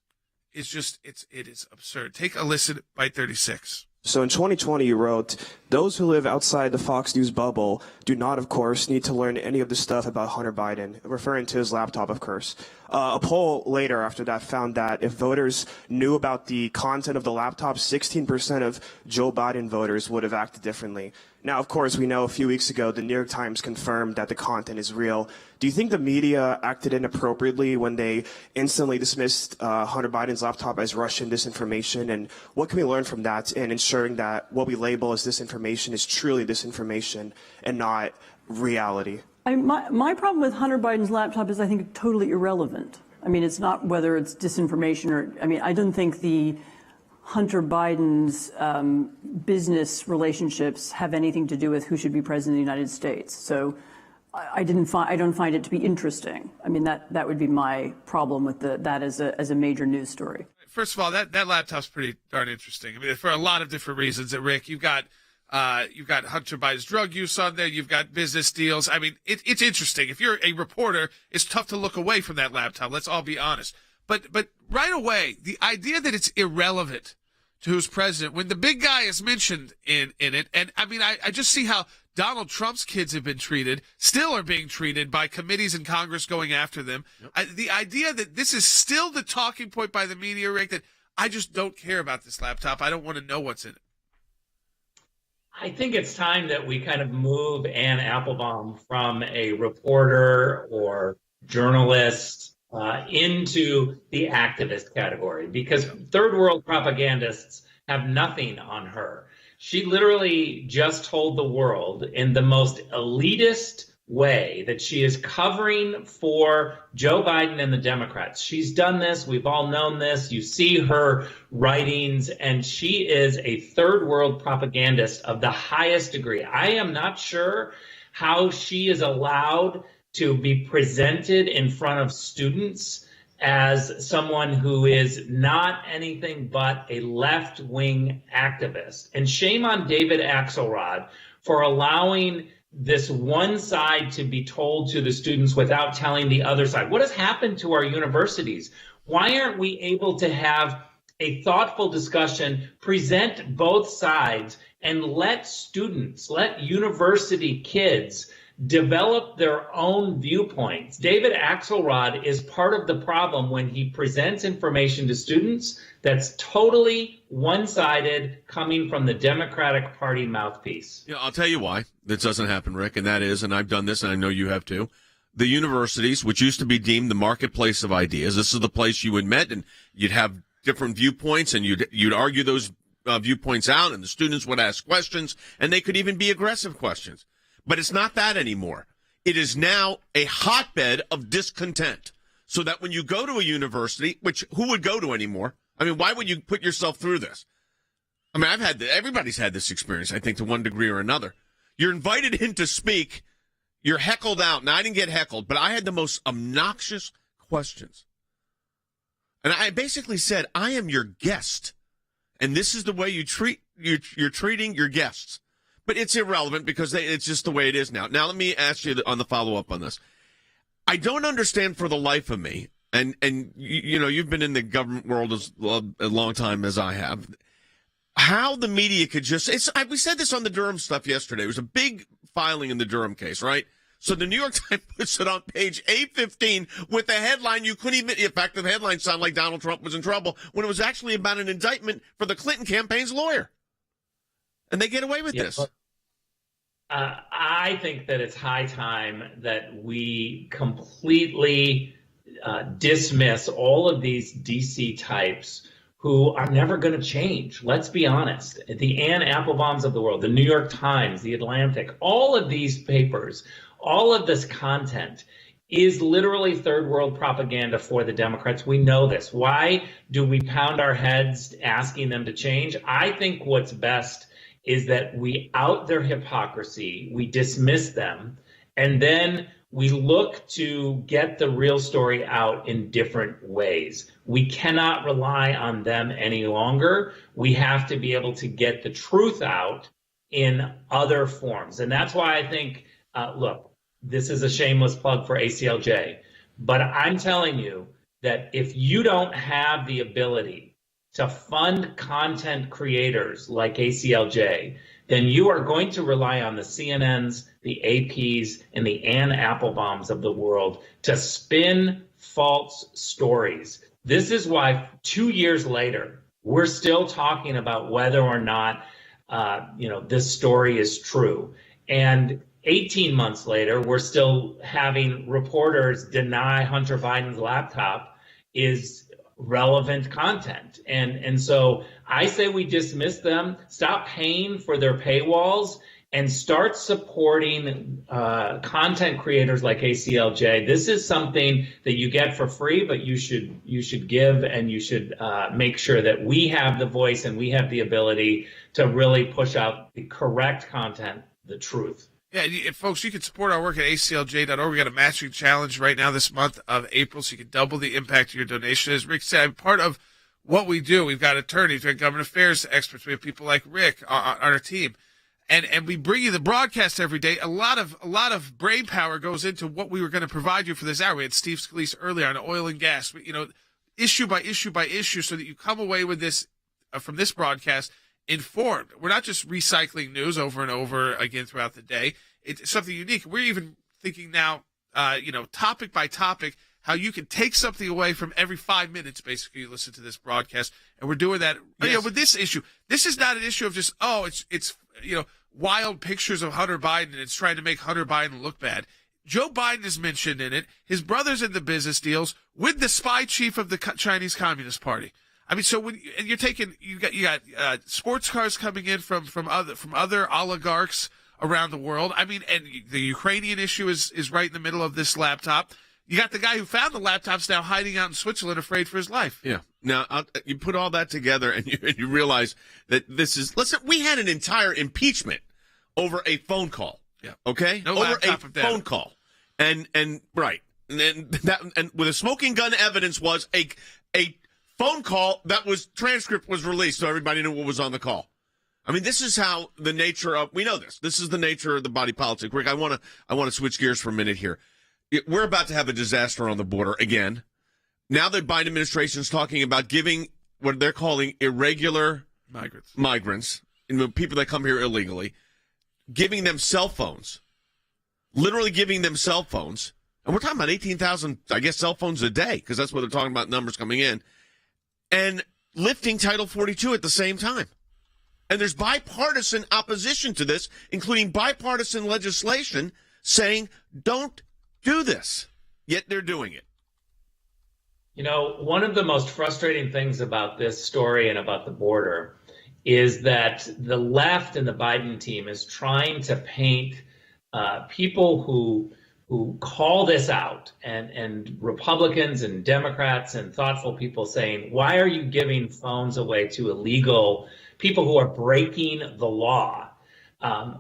is just, it is absurd. Take a listen, Byte 36. So in 2020, you wrote, those who live outside the Fox News bubble do not, of course, need to learn any of the stuff about Hunter Biden, referring to his laptop, of course. A poll later after that found that if voters knew about the content of the laptop, 16% of Joe Biden voters would have acted differently. Now, of course, we know a few weeks ago, the New York Times confirmed that the content is real. Do you think the media acted inappropriately when they instantly dismissed Hunter Biden's laptop as Russian disinformation? And what can we learn from that in ensuring that what we label as disinformation is truly disinformation and not reality? My problem with Hunter Biden's laptop is I think totally irrelevant. I mean, it's not whether it's disinformation or, I don't think the Hunter Biden's business relationships have anything to do with who should be president of the United States. So I don't find it to be interesting. I mean, that would be my problem with that as a major news story. First of all, that laptop's pretty darn interesting. I mean, for a lot of different reasons. Rick, you've got Hunter Biden's drug use on there. You've got business deals. I mean, it's interesting. If you're a reporter, it's tough to look away from that laptop. Let's all be honest. But right away, the idea that it's irrelevant to who's president, when the big guy is mentioned in it, and I mean, I just see how Donald Trump's kids have been treated, still are being treated by committees in Congress going after them. Yep. The idea that this is still the talking point by the media, Rick, that I just don't care about this laptop. I don't want to know what's in it. I think it's time that we kind of move Ann Applebaum from a reporter or journalist into the activist category, because third world propagandists have nothing on her. She literally just told the world in the most elitist way that she is covering for Joe Biden and the Democrats. She's done this. We've all known this. You see her writings, and she is a third world propagandist of the highest degree. I am not sure how she is allowed to be presented in front of students as someone who is not anything but a left-wing activist. And shame on David Axelrod for allowing this one side to be told to the students without telling the other side. What has happened to our universities? Why aren't we able to have a thoughtful discussion, present both sides, and let students, let university kids develop their own viewpoints? David Axelrod is part of the problem when he presents information to students that's totally one-sided, coming from the Democratic Party mouthpiece. Yeah, I'll tell you why this doesn't happen, Rick, and that is, and I've done this, and I know you have too, the universities, which used to be deemed the marketplace of ideas, this is the place you would meet, and you'd have different viewpoints, and you'd argue those viewpoints out, and the students would ask questions, and they could even be aggressive questions. But it's not that anymore. It is now a hotbed of discontent. So that when you go to a university, which who would go to anymore? I mean, why would you put yourself through this? I mean, everybody's had this experience, I think, to one degree or another. You're invited in to speak. You're heckled out. Now, I didn't get heckled, but I had the most obnoxious questions. And I basically said, I am your guest. And this is the way you're treating your guests. But it's irrelevant because it's just the way it is now. Now, let me ask you on the follow-up on this. I don't understand for the life of me, and you know, you've been in the government world as a long time as I have, how the media could just – we said this on the Durham stuff yesterday. It was a big filing in the Durham case, right? So the New York Times puts it on page 815 with a headline you couldn't even – in fact, the headline sounded like Donald Trump was in trouble when it was actually about an indictment for the Clinton campaign's lawyer. And they get away with this. I think that it's high time that we completely dismiss all of these DC types who are never going to change. Let's be honest. The Ann Applebaums of the world, the New York Times, the Atlantic, all of these papers, all of this content is literally third world propaganda for the Democrats. We know this. Why do we pound our heads asking them to change? I think what's best is that we out their hypocrisy, we dismiss them, and then we look to get the real story out in different ways. We cannot rely on them any longer. We have to be able to get the truth out in other forms. And that's why I think, look, this is a shameless plug for ACLJ, but I'm telling you that if you don't have the ability to fund content creators like ACLJ, then you are going to rely on the CNNs, the APs, and the Ann Applebaums of the world to spin false stories. This is why 2 years later, we're still talking about whether or not, this story is true. And 18 months later, we're still having reporters deny Hunter Biden's laptop is relevant content. And so I say we dismiss them, stop paying for their paywalls, and start supporting content creators like ACLJ. This is something that you get for free, but you should give, and you should make sure that we have the voice and we have the ability to really push out the correct content, the truth. Yeah, folks, you can support our work at aclj.org. We got a matching challenge right now this month of April, so you can double the impact of your donation. As Rick said, part of what we do, we've got attorneys, we've got government affairs experts, we have people like Rick on our team, and we bring you the broadcast every day. A lot of brain power goes into what we were going to provide you for this hour. We had Steve Scalise earlier on oil and gas, issue by issue by issue, so that you come away with this from this broadcast informed. We're not just recycling news over and over again throughout the day. It's something unique. We're even thinking now, topic by topic, how you can take something away from every 5 minutes, basically, you listen to this broadcast. And we're doing that with this issue. This is not an issue of just, it's wild pictures of Hunter Biden and it's trying to make Hunter Biden look bad. Joe Biden is mentioned in it. His brother's in the business deals with the spy chief of the Chinese Communist Party. I mean, so when you got sports cars coming in from other oligarchs around the world. I mean, and the Ukrainian issue is right in the middle of this laptop. You got the guy who found the laptops now hiding out in Switzerland, afraid for his life. Yeah. Now you put all that together, and you realize that this is. Listen, we had an entire impeachment over a phone call. Yeah. Okay. No over laptop a of data. phone call. And right. And with a smoking gun evidence was a phone call that was transcript was released so everybody knew what was on the call. I mean, this is how the nature of, we know this. This is the nature of the body politic. Rick, I want to switch gears for a minute here. We're about to have a disaster on the border again. Now the Biden administration is talking about giving what they're calling irregular migrants, people that come here illegally, giving them cell phones, literally giving them cell phones. And we're talking about 18,000, I guess, cell phones a day, because that's what they're talking about, numbers coming in, and lifting Title 42 at the same time. And there's bipartisan opposition to this, including bipartisan legislation saying, don't do this. Yet they're doing it. You know, one of the most frustrating things about this story and about the border is that the left and the Biden team is trying to paint people who call this out, and Republicans and Democrats and thoughtful people saying, why are you giving phones away to illegal people who are breaking the law?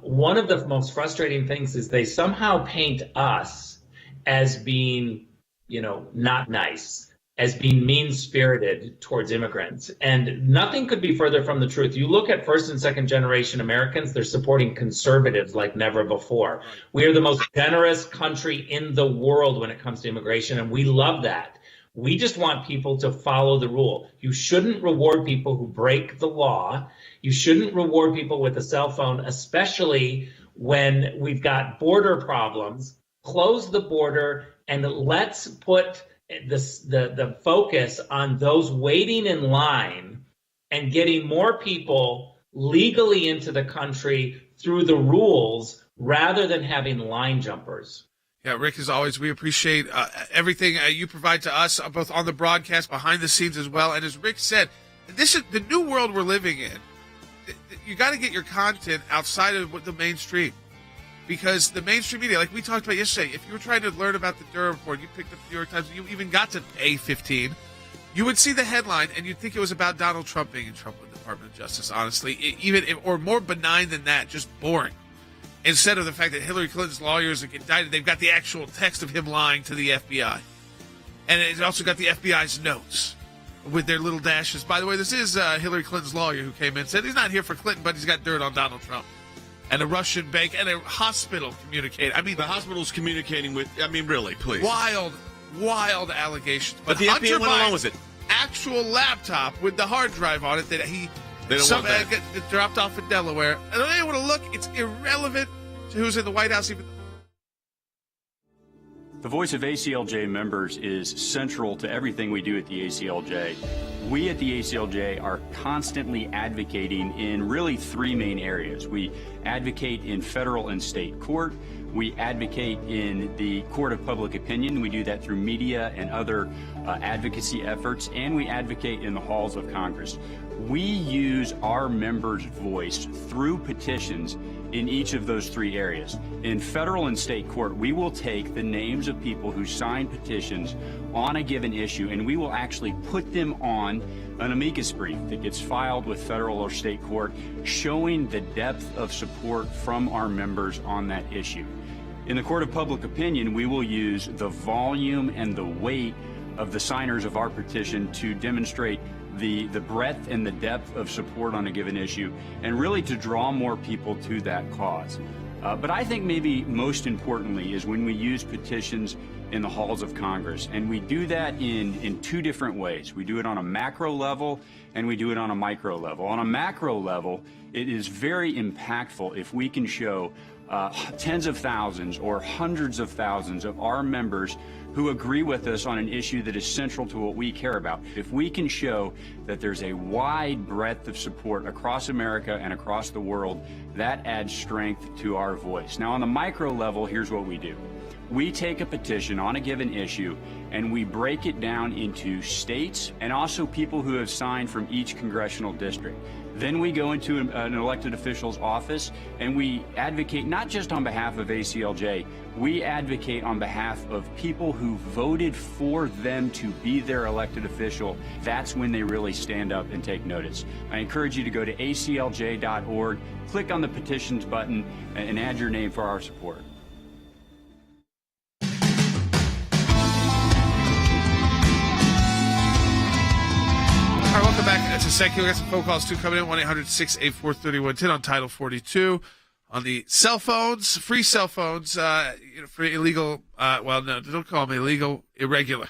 One of the most frustrating things is they somehow paint us as being, not nice, as being mean-spirited towards immigrants. And nothing could be further from the truth. You look at first and second generation Americans, they're supporting conservatives like never before. We are the most generous country in the world when it comes to immigration, and we love that. We just want people to follow the rule. You shouldn't reward people who break the law. You shouldn't reward people with a cell phone, especially when we've got border problems. Close the border and let's put the focus on those waiting in line and getting more people legally into the country through the rules rather than having line jumpers. Yeah, Rick, as always, we appreciate everything you provide to us, both on the broadcast, behind the scenes as well. And as Rick said, this is the new world we're living in. You got to get your content outside of the mainstream. Because the mainstream media, like we talked about yesterday, if you were trying to learn about the Durham report, you picked up the New York Times, you even got to A15, you would see the headline and you'd think it was about Donald Trump being in trouble with the Department of Justice, honestly. Or more benign than that, just boring. Instead of the fact that Hillary Clinton's lawyers are indicted, they've got the actual text of him lying to the FBI. And it's also got the FBI's notes with their little dashes. By the way, this is Hillary Clinton's lawyer who came in and said he's not here for Clinton, but he's got dirt on Donald Trump. And a Russian bank and a hospital communicate. I mean, the hospital's communicating with, really, please. Wild allegations. But the FBI went along with it. Actual laptop with the hard drive on it that he dropped off in Delaware. And then they want to look, it's irrelevant to who's in the White House. The voice of ACLJ members is central to everything we do at the ACLJ. We at the ACLJ are constantly advocating in really three main areas. We advocate in federal and state court. We advocate in the court of public opinion. We do that through media and other advocacy efforts, and we advocate in the halls of Congress. We use our members' voice through petitions in each of those three areas. In federal and state court, we will take the names of people who sign petitions on a given issue, and we will actually put them on an amicus brief that gets filed with federal or state court, showing the depth of support from our members on that issue. In the court of public opinion, we will use the volume and the weight of the signers of our petition to demonstrate the breadth and the depth of support on a given issue, and really to draw more people to that cause. But I think maybe most importantly is when we use petitions in the halls of Congress, and we do that in two different ways. We do it on a macro level, and we do it on a micro level. On a macro level, it is very impactful if we can show tens of thousands or hundreds of thousands of our members who agree with us on an issue that is central to what we care about. If we can show that there's a wide breadth of support across America and across the world, that adds strength to our voice. Now, on the micro level, here's what we do. We take a petition on a given issue and we break it down into states and also people who have signed from each congressional district. Then we go into an elected official's office and we advocate not just on behalf of ACLJ, we advocate on behalf of people who voted for them to be their elected official. That's when they really stand up and take notice. I encourage you to go to aclj.org, click on the petitions button, and add your name for our support. to Sekulow. We got some phone calls too coming in. 1-800-684-3110 on Title 42. On the cell phones, free cell phones, for illegal, no, don't call them illegal, irregular.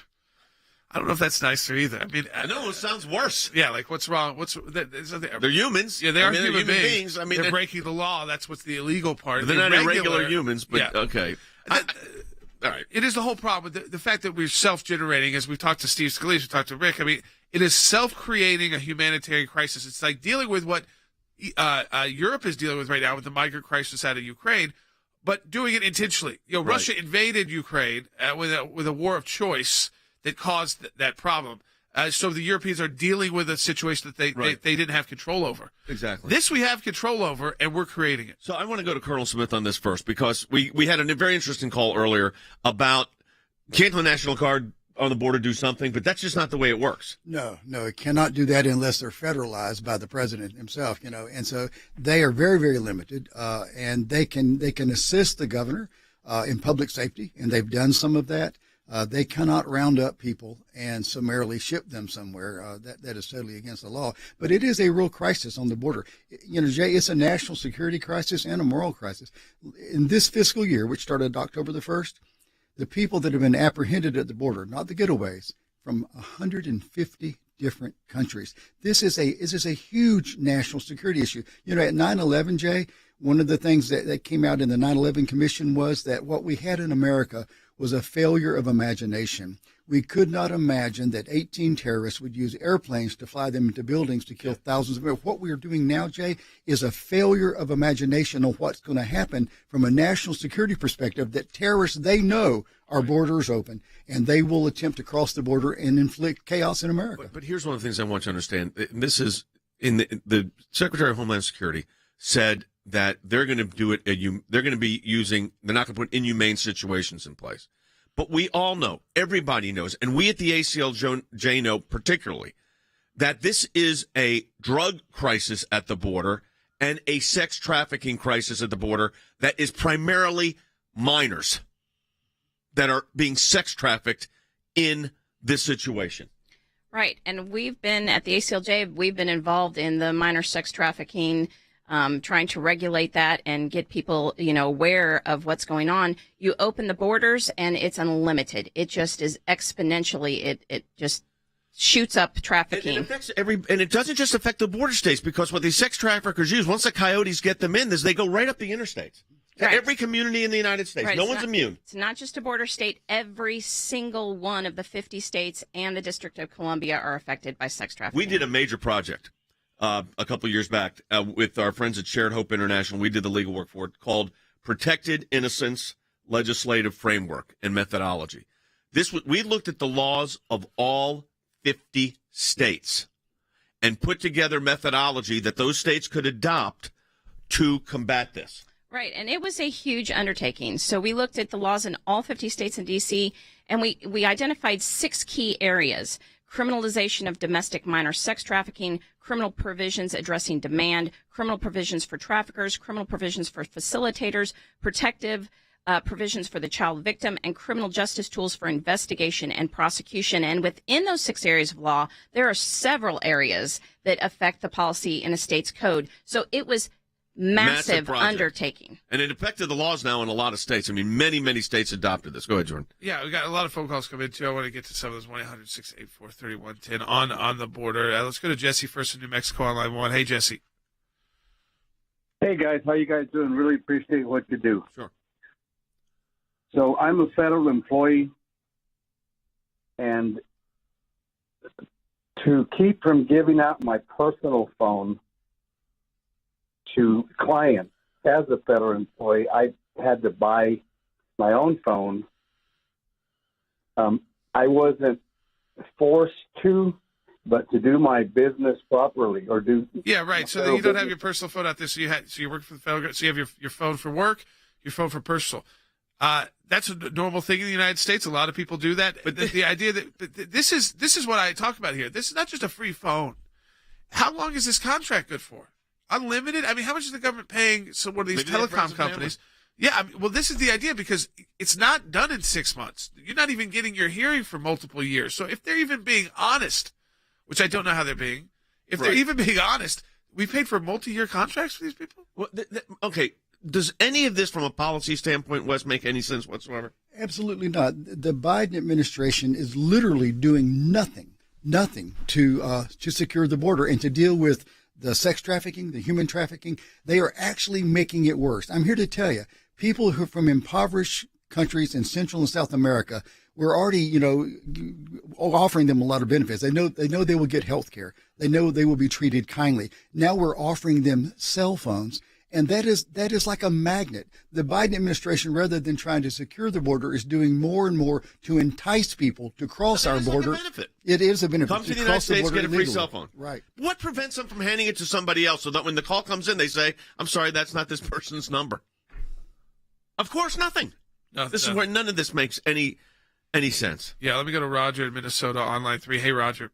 I don't know if that's nicer either. I mean, I know it sounds worse. Yeah, like what's wrong? They're humans. Yeah, they are they're human beings. I mean, they're breaking the law. That's what's the illegal part. They're not irregular humans, but yeah. Okay. All right. It is the whole problem with the fact that we're self-generating. As we've talked to Steve Scalise, we talked to Rick. I mean, it is self-creating a humanitarian crisis. It's like dealing with what Europe is dealing with right now with the migrant crisis out of Ukraine, but doing it intentionally. Right. Russia invaded Ukraine with a war of choice that caused that problem. So the Europeans are dealing with a situation that they didn't have control over. Exactly. This we have control over, and we're creating it. So I want to go to Colonel Smith on this first, because we had a very interesting call earlier about can't the National Guard on the border do something, but that's just not the way it works. No, it cannot do that unless they're federalized by the president himself, and so they are very, very limited, and they can assist the governor in public safety, and they've done some of that. They cannot round up people and summarily ship them somewhere. That is totally against the law. But it is a real crisis on the border. Jay, it's a national security crisis and a moral crisis. In this fiscal year, which started October the 1st, the people that have been apprehended at the border, not the getaways, from 150 different countries. This is a huge national security issue. At 9/11, Jay, one of the things that came out in the 9/11 Commission was that what we had in America was a failure of imagination. We could not imagine that 18 terrorists would use airplanes to fly them into buildings to kill thousands of people. What we are doing now, Jay, is a failure of imagination on what's going to happen from a national security perspective, that terrorists, they know our border is open, and they will attempt to cross the border and inflict chaos in America. But here's one of the things I want you to understand. This is in the Secretary of Homeland Security said that they're going to do it. They're going to be using. They're not going to put inhumane situations in place. But we all know, everybody knows, and we at the ACLJ know particularly, that this is a drug crisis at the border and a sex trafficking crisis at the border that is primarily minors that are being sex trafficked in this situation. Right. And we've been, at the ACLJ, we've been involved in the minor sex trafficking, trying to regulate that and get people, aware of what's going on. You open the borders and it's unlimited. It just is exponentially, it just shoots up trafficking. It affects and it doesn't just affect the border states, because what these sex traffickers use, once the coyotes get them in, is they go right up the interstates. Right. Every community in the United States. Right. No one's immune. It's not just a border state. Every single one of the 50 states and the District of Columbia are affected by sex trafficking. We did a major project a couple of years back with our friends at Shared Hope International. We did the legal work for it, called Protected Innocence Legislative Framework and Methodology. We looked at the laws of all 50 states and put together methodology that those states could adopt to combat this. Right, and it was a huge undertaking. So we looked at the laws in all 50 states and D.C., and we identified 6 key areas: criminalization of domestic minor sex trafficking, criminal provisions addressing demand, criminal provisions for traffickers, criminal provisions for facilitators, protective provisions for the child victim, and criminal justice tools for investigation and prosecution. And within those 6 areas of law, there are several areas that affect the policy in a state's code. So it was massive undertaking. And it affected the laws now in a lot of states. I mean, many, many states adopted this. Go ahead, Jordan. Yeah, we got a lot of phone calls coming in, too. I want to get to some of those. 1-800-684-3110 on the border. Let's go to Jesse first in New Mexico on line 1. Hey, Jesse. Hey, guys. How you guys doing? Really appreciate what you do. Sure. So I'm a federal employee, and to keep from giving out my personal phone to clients as a federal employee, I had to buy my own phone. I wasn't forced to, but to do my business properly or do. Yeah, right. So you don't have your personal phone out there. So you work for the federal government. So you have your phone for work, your phone for personal. That's a normal thing in the United States. A lot of people do that. But the idea that this is what I talk about here. This is not just a free phone. How long is this contract good for? Unlimited? I mean, how much is the government paying one of these telecom companies? Yeah, well, this is the idea, because it's not done in 6 months. You're not even getting your hearing for multiple years. So if they're even being honest, which I don't know how they're being, if they're even being honest, we paid for multi-year contracts for these people? Well, okay. Does any of this from a policy standpoint, Wes, make any sense whatsoever? Absolutely not. The Biden administration is literally doing nothing to secure the border and to deal with the sex trafficking, the human trafficking. They are actually making it worse. I'm here to tell you, people who are from impoverished countries in Central and South America, we're already, offering them a lot of benefits. They know they will get health care. They know they will be treated kindly. Now we're offering them cell phones. And that is like a magnet. The Biden administration, rather than trying to secure the border, is doing more and more to entice people to cross our border. Like a benefit. It is a benefit. Come to the United States, get a free cell phone. Right. What prevents them from handing it to somebody else so that when the call comes in, they say, I'm sorry, that's not this person's number? Of course, nothing. This is where none of this makes any sense. Yeah, let me go to Roger in Minnesota on line 3. Hey, Roger.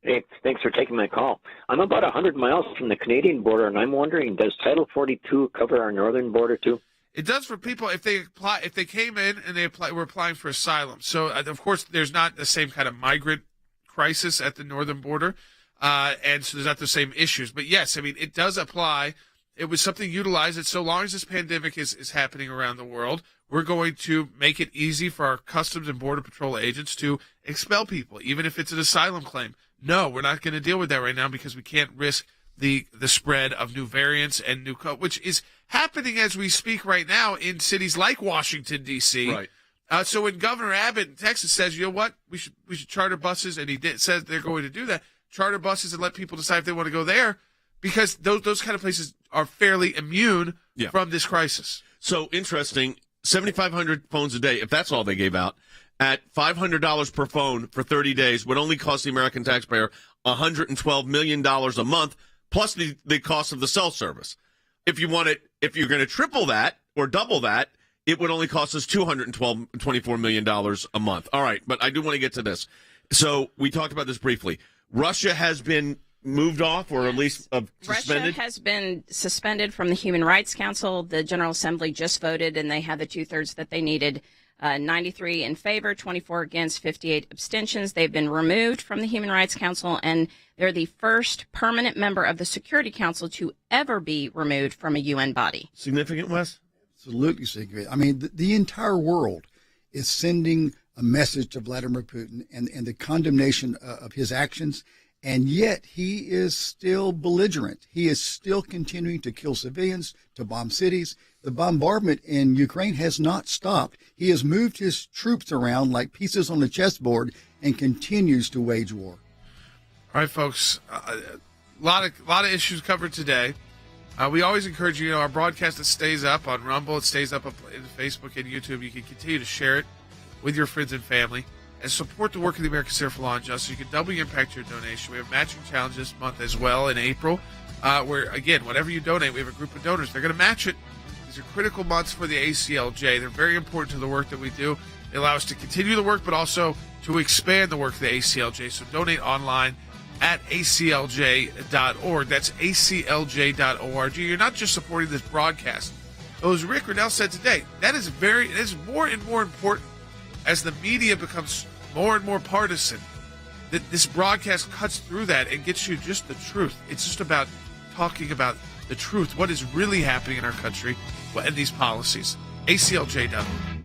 Hey, thanks for taking my call. I'm about 100 miles from the Canadian border, and I'm wondering, does Title 42 cover our northern border too? It does for people if they came in and were applying for asylum. So, of course, there's not the same kind of migrant crisis at the northern border, and so there's not the same issues. But yes, I mean, it does apply. It was something utilized. So long as this pandemic is happening around the world, we're going to make it easy for our Customs and Border Patrol agents to expel people, even if it's an asylum claim. No, we're not going to deal with that right now because we can't risk the spread of new variants and new which is happening as we speak right now in cities like Washington, D.C. Right. So when Governor Abbott in Texas says, you know what, we should charter buses, and says they're going to do that, charter buses and let people decide if they want to go there, because those kind of places are fairly immune from this crisis. So interesting, 7,500 phones a day, if that's all they gave out, at $500 per phone for 30 days would only cost the American taxpayer $112 million a month, plus the cost of the cell service. If you're going to triple that or double that, it would only cost us $24 million a month. All right, but I do want to get to this. So we talked about this briefly. Russia has been moved off, or at least suspended? Russia has been suspended from the Human Rights Council. The General Assembly just voted, and they had the 2/3 that they needed. 93 in favor, 24 against, 58 abstentions. They've been removed from the Human Rights Council, and they're the first permanent member of the Security Council to ever be removed from a UN body. Significant, Wes? Absolutely significant. I mean, the entire world is sending a message to Vladimir Putin and the condemnation of his actions. And yet he is still belligerent. He is still continuing to kill civilians, to bomb cities. The bombardment in Ukraine has not stopped. He has moved his troops around like pieces on a chessboard and continues to wage war. All right, folks, a lot of issues covered today. We always encourage you, our broadcast that stays up on Rumble, it stays up in Facebook and YouTube. You can continue to share it with your friends and family and support the work of the American Center for Law and Justice. You can double impact your donation. We have matching challenge this month as well in April, where, again, whatever you donate, we have a group of donors. They're going to match it. These are critical months for the ACLJ. They're very important to the work that we do. They allow us to continue the work, but also to expand the work of the ACLJ. So donate online at aclj.org. That's aclj.org. You're not just supporting this broadcast. As Rick Grenell said today, it is more and more important as the media becomes more and more partisan, that this broadcast cuts through that and gets you just the truth. It's just about talking about the truth, what is really happening in our country, and these policies. aclj.org.